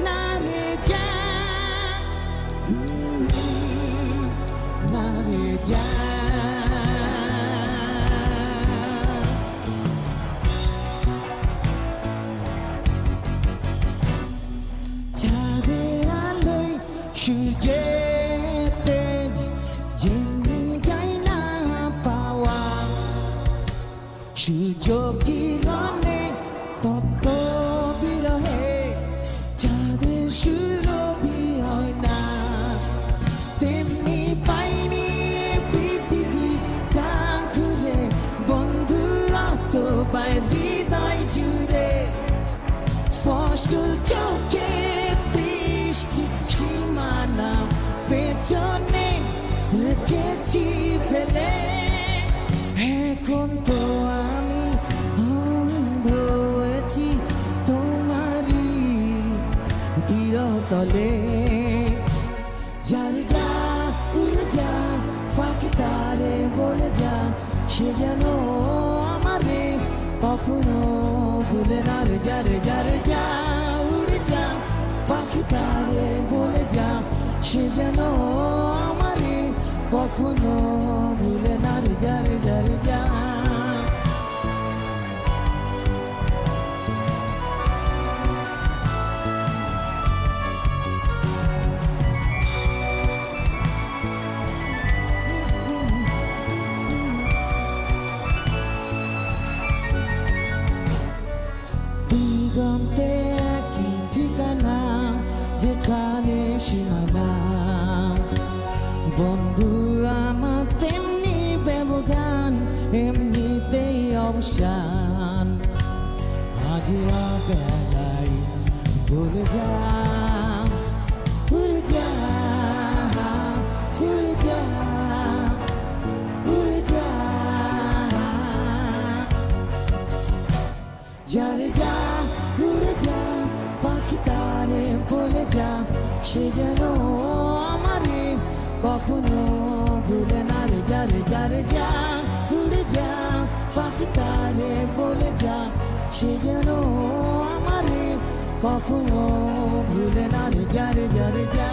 না রে যা, না রে যা। চাঁদের আলোয় সূর্যের তেজ যেমনি যায় না পাওয়া, সূর্য কিরণে তপ্ত বিরহে চাঁদের সুরভি হয় না, তেমনি পাইনি পৃথিবীটা ঘুরে বন্ধুরা তো হৃদয় জুড়ে স্পষ্ট চোখে দৃষ্টি সীমানা পেছনে রেখেছি ফেলে। এখন তো আমি অন্ধ হয়েছি তোমারই বিরতলে। যার যা উড়ে যা পাখি তারে বলে যা, সে যেন আমারে কখনো ভুলে না রে। যার যার যা উড়ে যা পাখি তারে বলে যা, সে যেন আমারে কখনো ভুলে না রে। যার যার যা দিগন্তে একই ঠিকানা, যেখানে সীমানা বন্ধু আমার তেমনি ব্যবধান, এমনিতেই অবসান। আজ অবেলায় ভুলে যা, উড়ে যা, উড়ে যা, উড়ে যা। যার যা উড়ে যা পাখি তারে বলে যা, সে যেন আমারে কখনো ভুলে না রে। যার যার যা উড়ে যা পাখি তারে বলে যা, সে যেন আমারে কখনো ভুলে না রে। যার যার যা।